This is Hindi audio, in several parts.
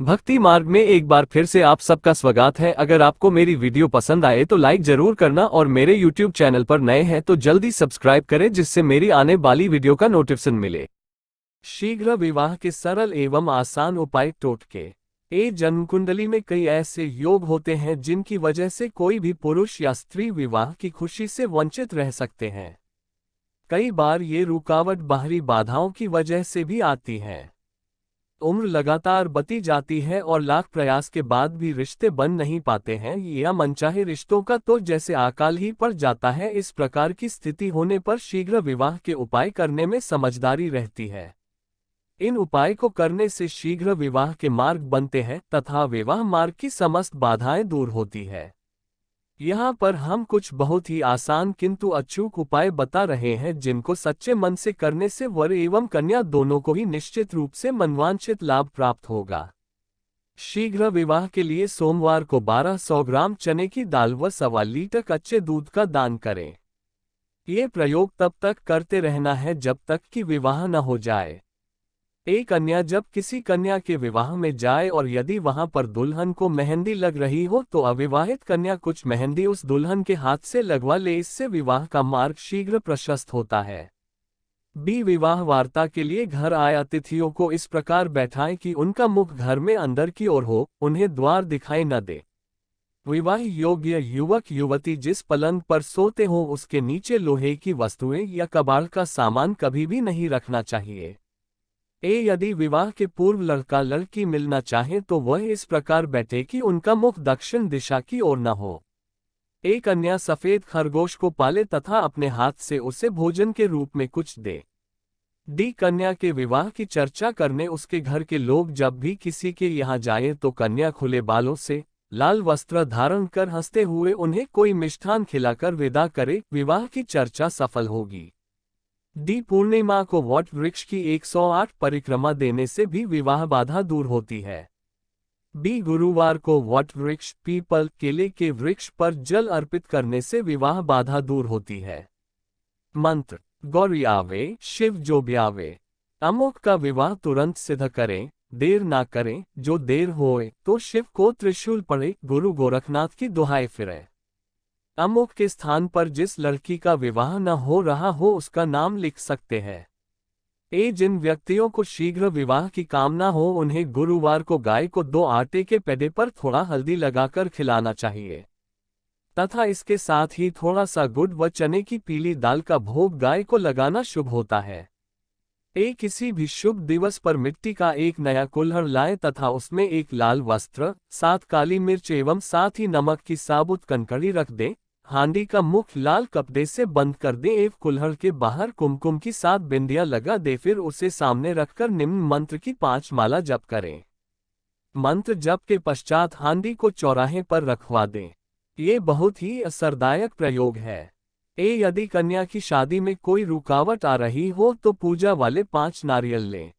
भक्ति मार्ग में एक बार फिर से आप सबका स्वागत है। अगर आपको मेरी वीडियो पसंद आए तो लाइक जरूर करना और मेरे YouTube चैनल पर नए हैं तो जल्दी सब्सक्राइब करें जिससे मेरी आने वाली वीडियो का नोटिफिकेशन मिले। शीघ्र विवाह के सरल एवं आसान उपाय टोटके। जन्म कुंडली में कई ऐसे योग होते हैं जिनकी वजह से कोई भी पुरुष या स्त्री विवाह की खुशी से वंचित रह सकते हैं। कई बार ये रुकावट बाहरी बाधाओं की वजह से भी आती है। उम्र लगातार बढ़ती जाती है और लाख प्रयास के बाद भी रिश्ते बन नहीं पाते हैं या मनचाहे रिश्तों का तो जैसे अकाल ही पड़ जाता है। इस प्रकार की स्थिति होने पर शीघ्र विवाह के उपाय करने में समझदारी रहती है। इन उपाय को करने से शीघ्र विवाह के मार्ग बनते हैं तथा विवाह मार्ग की समस्त बाधाएं दूर होती है। यहाँ पर हम कुछ बहुत ही आसान किंतु अचूक उपाय बता रहे हैं जिनको सच्चे मन से करने से वर एवं कन्या दोनों को ही निश्चित रूप से मनवांछित लाभ प्राप्त होगा। शीघ्र विवाह के लिए सोमवार को 1200 ग्राम चने की दाल व 1.25 लीटर कच्चे दूध का दान करें। ये प्रयोग तब तक करते रहना है जब तक कि विवाह न हो जाए। एक कन्या जब किसी कन्या के विवाह में जाए और यदि वहां पर दुल्हन को मेहंदी लग रही हो तो अविवाहित कन्या कुछ मेहंदी उस दुल्हन के हाथ से लगवा ले। इससे विवाह का मार्ग शीघ्र प्रशस्त होता है। विवाह वार्ता के लिए घर आए अतिथियों को इस प्रकार बैठाएं कि उनका मुख घर में अंदर की ओर हो, उन्हें द्वार दिखाई न दे। विवाह योग्य युवक युवती जिस पलंग पर सोते हो उसके नीचे लोहे की वस्तुएं या कबाड़ का सामान कभी भी नहीं रखना चाहिए। यदि विवाह के पूर्व लड़का लड़की मिलना चाहे तो वह इस प्रकार बैठे कि उनका मुख दक्षिण दिशा की ओर न हो। कन्या सफेद खरगोश को पाले तथा अपने हाथ से उसे भोजन के रूप में कुछ दे। कन्या के विवाह की चर्चा करने उसके घर के लोग जब भी किसी के यहाँ जाए तो कन्या खुले बालों से लाल वस्त्र धारण कर हंसते हुए उन्हें कोई मिष्ठान खिलाकर विदा करे। विवाह की चर्चा सफल होगी। पूर्णिमा को वट वृक्ष की 108 परिक्रमा देने से भी विवाह बाधा दूर होती है। गुरुवार को वट वृक्ष पीपल केले के वृक्ष पर जल अर्पित करने से विवाह बाधा दूर होती है। मंत्र: गौरी आवे शिव जो ब्यावे। अमुक का विवाह तुरंत सिद्ध करें, देर ना करें, जो देर होए तो शिव को त्रिशूल पड़े। गुरु गोरखनाथ की दुहाई फिरे। अमुक के स्थान पर जिस लड़की का विवाह न हो रहा हो उसका नाम लिख सकते हैं। जिन व्यक्तियों को शीघ्र विवाह की कामना हो उन्हें गुरुवार को गाय को 2 आटे के पेड़े पर थोड़ा हल्दी लगाकर खिलाना चाहिए तथा इसके साथ ही थोड़ा सा गुड़ व चने की पीली दाल का भोग गाय को लगाना शुभ होता है। किसी भी शुभ दिवस पर मिट्टी का एक नया कुल्हड़ लाएं तथा उसमें एक लाल वस्त्र, 7 काली मिर्च एवं साथ ही नमक की साबुत कनकड़ी रख दें। हांडी का मुख लाल कपड़े से बंद कर दें एवं कुल्हड़ के बाहर कुमकुम की 7 बिंदियां लगा दे। फिर उसे सामने रखकर निम्न मंत्र की 5 माला जप करें। मंत्र जप के पश्चात हांडी को चौराहे पर रखवा दें। ये बहुत ही असरदायक प्रयोग है। यदि कन्या की शादी में कोई रुकावट आ रही हो तो पूजा वाले 5 नारियल लें।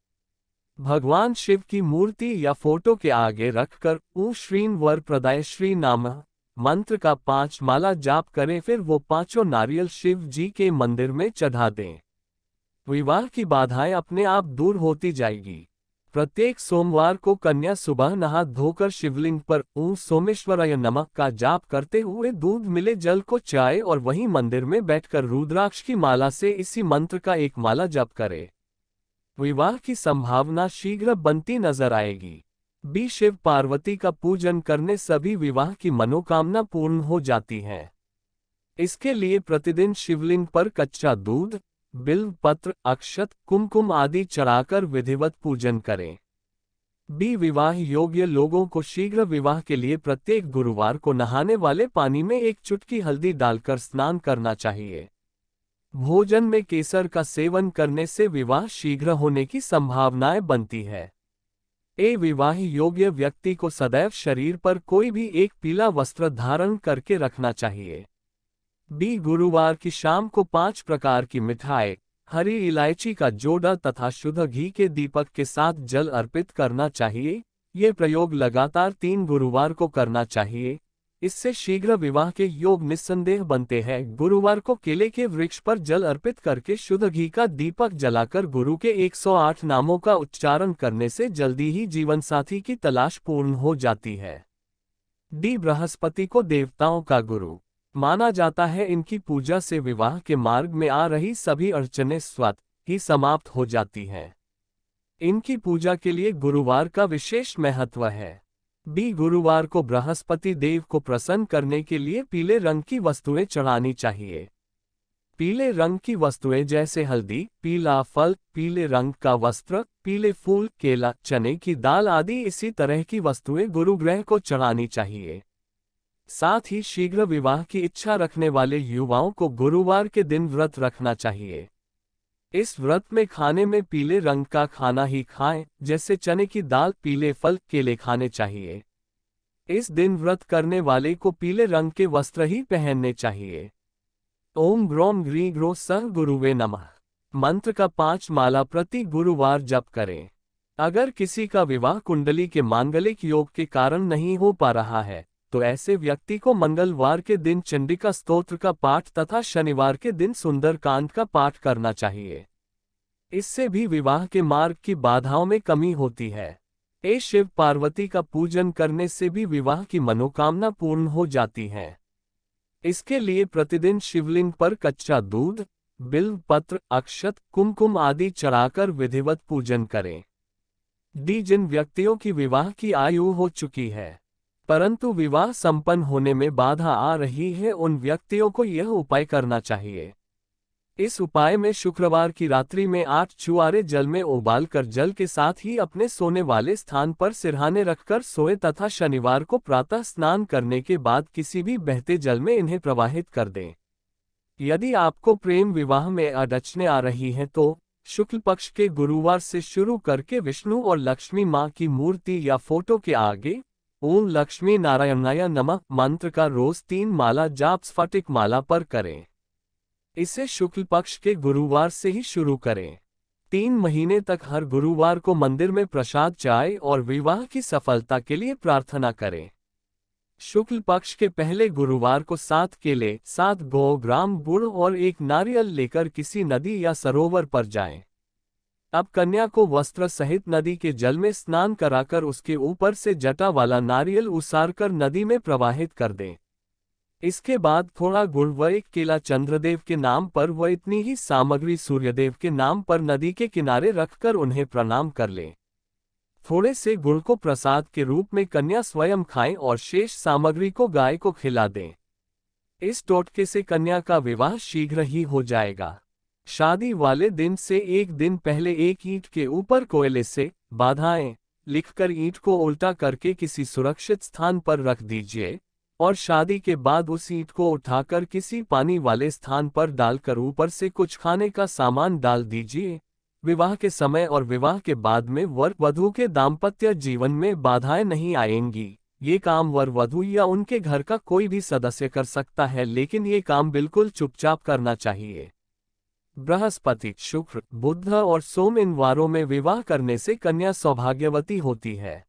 भगवान शिव की मूर्ति या फोटो के आगे रखकर ऊ श्रीन वर प्रदाय श्री नामः मंत्र का 5 माला जाप करें। फिर वो 5 नारियल शिव जी के मंदिर में चढ़ा दें। विवाह की बाधाएं अपने आप दूर होती जाएगी। प्रत्येक सोमवार को कन्या सुबह नहा धोकर शिवलिंग पर ओम सोमेश्वराय नमः का जाप करते हुए दूध मिले जल को चाय और वहीं मंदिर में बैठकर रुद्राक्ष की माला से इसी मंत्र का 1 माला जप करे। विवाह की संभावना शीघ्र बनती नजर आएगी। शिव पार्वती का पूजन करने सभी विवाह की मनोकामना पूर्ण हो जाती है। इसके लिए प्रतिदिन शिवलिंग पर कच्चा दूध, बिल्व पत्र, अक्षत, कुमकुम आदि चढ़ाकर विधिवत पूजन करें। विवाह योग्य लोगों को शीघ्र विवाह के लिए प्रत्येक गुरुवार को नहाने वाले पानी में 1 चुटकी हल्दी डालकर स्नान करना चाहिए। भोजन में केसर का सेवन करने से विवाह शीघ्र होने की संभावनाएं बनती है। विवाह योग्य व्यक्ति को सदैव शरीर पर कोई भी एक पीला वस्त्र धारण करके रखना चाहिए। गुरुवार की शाम को 5 प्रकार की मिठाई, हरी इलायची का जोड़ा तथा शुद्ध घी के दीपक के साथ जल अर्पित करना चाहिए। ये प्रयोग लगातार 3 गुरुवार को करना चाहिए। इससे शीघ्र विवाह के योग निस्संदेह बनते हैं। गुरुवार को केले के वृक्ष पर जल अर्पित करके शुद्ध घी का दीपक जलाकर गुरु के 108 नामों का उच्चारण करने से जल्दी ही जीवनसाथी की तलाश पूर्ण हो जाती है। बृहस्पति को देवताओं का गुरु माना जाता है। इनकी पूजा से विवाह के मार्ग में आ रही सभी अड़चनें स्वतः ही समाप्त हो जाती हैं। इनकी पूजा के लिए गुरुवार का विशेष महत्व है। गुरुवार को बृहस्पति देव को प्रसन्न करने के लिए पीले रंग की वस्तुएं चढ़ानी चाहिए। पीले रंग की वस्तुएं जैसे हल्दी, पीला फल, पीले रंग का वस्त्र, पीले फूल, केला, चने की दाल आदि इसी तरह की वस्तुएं गुरु ग्रह को चढ़ानी चाहिए। साथ ही शीघ्र विवाह की इच्छा रखने वाले युवाओं को गुरुवार के दिन व्रत रखना चाहिए। इस व्रत में खाने में पीले रंग का खाना ही खाएं, जैसे चने की दाल, पीले फल, केले खाने चाहिए। इस दिन व्रत करने वाले को पीले रंग के वस्त्र ही पहनने चाहिए। ओम ग्रोम ग्री ग्रो सह गुरुवे नमः मंत्र का 5 माला प्रति गुरुवार जप करें। अगर किसी का विवाह कुंडली के मांगलिक योग के कारण नहीं हो पा रहा है, तो ऐसे व्यक्ति को मंगलवार के दिन चंडिका स्तोत्र का पाठ तथा शनिवार के दिन सुंदरकांड का पाठ करना चाहिए। इससे भी विवाह के मार्ग की बाधाओं में कमी होती है। शिव पार्वती का पूजन करने से भी विवाह की मनोकामना पूर्ण हो जाती है। इसके लिए प्रतिदिन शिवलिंग पर कच्चा दूध, बिल्व पत्र, अक्षत, कुमकुम आदि चढ़ाकर विधिवत पूजन करें। जिन व्यक्तियों की विवाह की आयु हो चुकी है परंतु विवाह संपन्न होने में बाधा आ रही है, उन व्यक्तियों को यह उपाय करना चाहिए। इस उपाय में शुक्रवार की रात्रि में 8 चुआरे जल में उबालकर जल के साथ ही अपने सोने वाले स्थान पर सिरहाने रखकर सोए तथा शनिवार को प्रातः स्नान करने के बाद किसी भी बहते जल में इन्हें प्रवाहित कर दें। यदि आपको प्रेम विवाह में अड़चनें आ रही हैं तो शुक्ल पक्ष के गुरुवार से शुरू करके विष्णु और लक्ष्मी माँ की मूर्ति या फोटो के आगे ओम लक्ष्मी नारायणाय नमः मंत्र का रोज 3 माला जाप स्फटिक माला पर करें। इसे शुक्ल पक्ष के गुरुवार से ही शुरू करें। 3 महीने तक हर गुरुवार को मंदिर में प्रसाद चाय और विवाह की सफलता के लिए प्रार्थना करें। शुक्ल पक्ष के पहले गुरुवार को 7 केले, 7 ग्राम गुड़ और 1 नारियल लेकर किसी नदी या सरोवर पर जाएं। अब कन्या को वस्त्र सहित नदी के जल में स्नान कराकर उसके ऊपर से जटा वाला नारियल उसारकर नदी में प्रवाहित कर दें। इसके बाद थोड़ा गुड़ व 1 केला चंद्रदेव के नाम पर व इतनी ही सामग्री सूर्यदेव के नाम पर नदी के किनारे रखकर उन्हें प्रणाम कर लें। थोड़े से गुड़ को प्रसाद के रूप में कन्या स्वयं खाएं और शेष सामग्री को गाय को खिला दें। इस टोटके से कन्या का विवाह शीघ्र ही हो जाएगा। शादी वाले दिन से 1 दिन पहले एक ईंट के ऊपर कोयले से बाधाएं लिखकर ईंट को उल्टा करके किसी सुरक्षित स्थान पर रख दीजिए और शादी के बाद उस ईंट को उठाकर किसी पानी वाले स्थान पर डालकर ऊपर से कुछ खाने का सामान डाल दीजिए। विवाह के समय और विवाह के बाद में वर वधू के दाम्पत्य जीवन में बाधाएं नहीं आएंगी। ये काम वर वधू या उनके घर का कोई भी सदस्य कर सकता है, लेकिन ये काम बिल्कुल चुपचाप करना चाहिए। बृहस्पति, शुक्र, बुध और सोम इन वारों में विवाह करने से कन्या सौभाग्यवती होती है।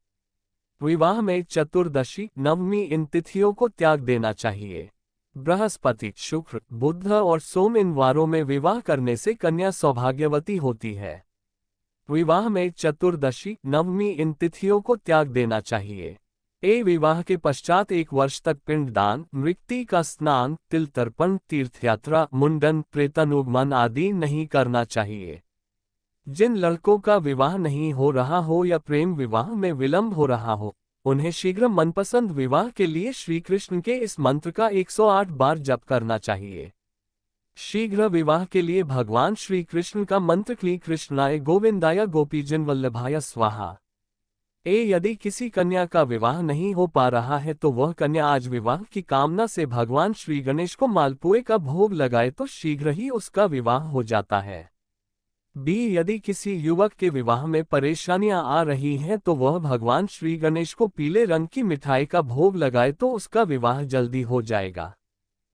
विवाह में चतुर्दशी, नवमी इन तिथियों को त्याग देना चाहिए। बृहस्पति, शुक्र, बुध और सोम इन वारों में विवाह करने से कन्या सौभाग्यवती होती है। विवाह में चतुर्दशी, नवमी इन तिथियों को त्याग देना चाहिए। विवाह के पश्चात 1 वर्ष तक पिंडदान, मृत्यु का स्नान, तिल तर्पण, तीर्थयात्रा, मुंडन, प्रेतानुगमन आदि नहीं करना चाहिए। जिन लड़कों का विवाह नहीं हो रहा हो या प्रेम विवाह में विलंब हो रहा हो, उन्हें शीघ्र मनपसंद विवाह के लिए श्री कृष्ण के इस मंत्र का 108 बार जप करना चाहिए। शीघ्र विवाह के लिए भगवान श्री कृष्ण का मंत्र क्ली कृष्णाय गोविंदाय गोपीजन वल्लभाय स्वाहा। यदि किसी कन्या का विवाह नहीं हो पा रहा है तो वह कन्या आज विवाह की कामना से भगवान श्री गणेश को मालपुए का भोग लगाए तो शीघ्र ही उसका विवाह हो जाता है। यदि किसी युवक के विवाह में परेशानियां आ रही हैं तो वह भगवान श्री गणेश को पीले रंग की मिठाई का भोग लगाए तो उसका विवाह जल्दी हो जाएगा।